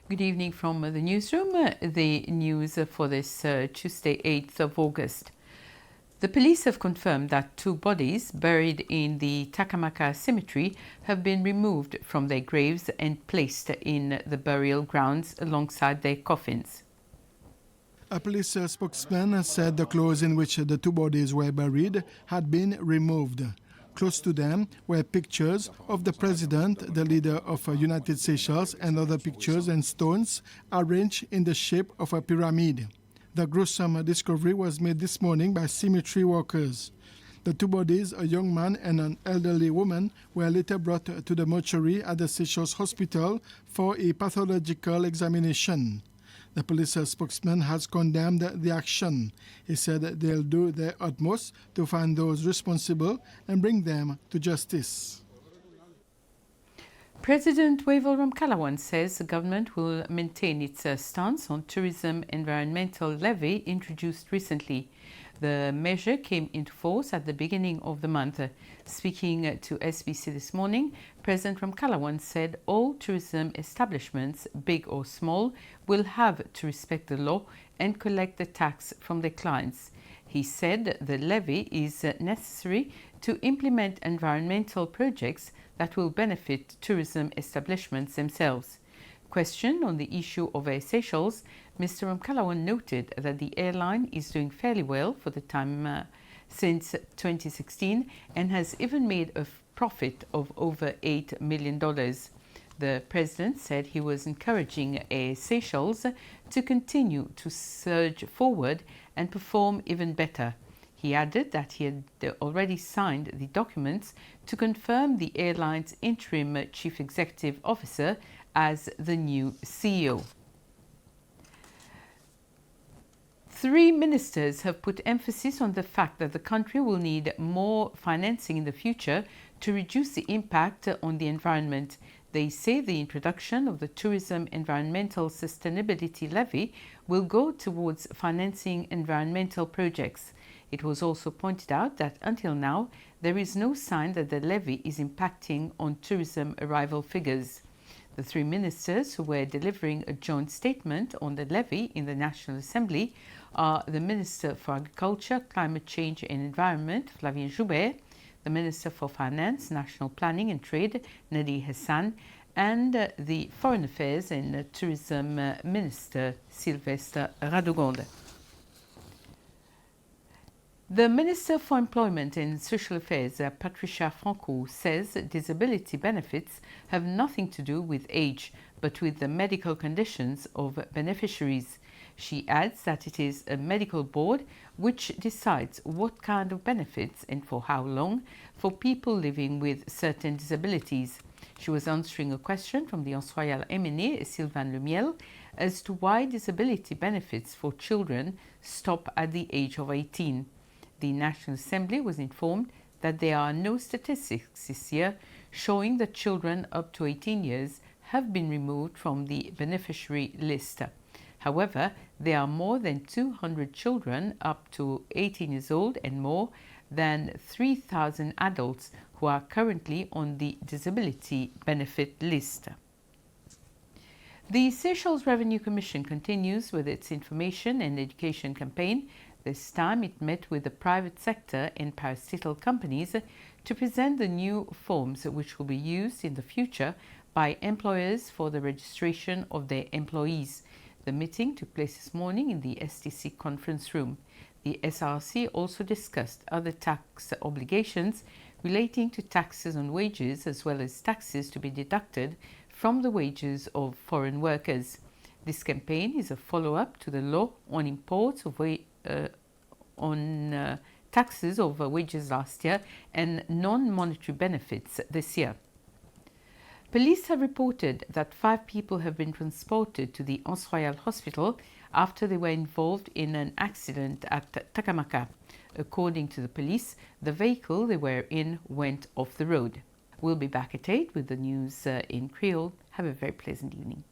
Good evening from the newsroom. The news for this Tuesday, 8th of August. The police have confirmed that 2 bodies buried in the Takamaka cemetery have been removed from their graves and placed in the burial grounds alongside their coffins. A police spokesman said the clothes in which the 2 bodies were buried had been removed. Close to them were pictures of the president, the leader of United Seychelles, and other pictures and stones arranged in the shape of a pyramid. The gruesome discovery was made this morning by cemetery workers. The 2 bodies, a young man and an elderly woman, were later brought to the mortuary at the Seychelles Hospital for a pathological examination. The police spokesman has condemned the action. He said they'll do their utmost to find those responsible and bring them to justice. President Wavel Ramkalawan says the government will maintain its stance on tourism environmental levy introduced recently. The measure came into force at the beginning of the month. Speaking to SBC this morning, President Ramkalawan said all tourism establishments, big or small, will have to respect the law and collect the tax from their clients. He said the levy is necessary to implement environmental projects that will benefit tourism establishments themselves. Questioned on the issue of Air Seychelles, Mr. Ramkalawan noted that the airline is doing fairly well for the time since 2016 and has even made a profit of over $8 million. The president said he was encouraging Air Seychelles to continue to surge forward and perform even better. He added that he had already signed the documents to confirm the airline's interim chief executive officer as the new CEO. 3 ministers have put emphasis on the fact that the country will need more financing in the future to reduce the impact on the environment. They say the introduction of the Tourism Environmental Sustainability Levy will go towards financing environmental projects. It was also pointed out that until now, there is no sign that the levy is impacting on tourism arrival figures. The 3 ministers who were delivering a joint statement on the levy in the National Assembly are the Minister for Agriculture, Climate Change and Environment, Flavien Joubert, the Minister for Finance, National Planning and Trade, Nadi Hassan, and the Foreign Affairs and Tourism Minister, Sylvestre Radegonde. The Minister for Employment and Social Affairs, Patricia Franco, says disability benefits have nothing to do with age, but with the medical conditions of beneficiaries. She adds that it is a medical board which decides what kind of benefits and for how long for people living with certain disabilities. She was answering a question from the Anse Royal MNA, Sylvain Lemiel, as to why disability benefits for children stop at the age of 18. The National Assembly was informed that there are no statistics this year showing that children up to 18 years have been removed from the beneficiary list. However, there are more than 200 children up to 18 years old and more than 3,000 adults who are currently on the disability benefit list. The Seychelles Revenue Commission continues with its information and education campaign. This time it met with the private sector and parastatal companies to present the new forms which will be used in the future by employers for the registration of their employees. The meeting took place this morning in the STC conference room. The SRC also discussed other tax obligations relating to taxes on wages as well as taxes to be deducted from the wages of foreign workers. This campaign is a follow-up to the law on imports of taxes over wages last year and non-monetary benefits this year. Police have reported that 5 people have been transported to the Anse Royal Hospital after they were involved in an accident at Takamaka. According to the police, the vehicle they were in went off the road. We'll be back at 8 with the news in Creole. Have a very pleasant evening.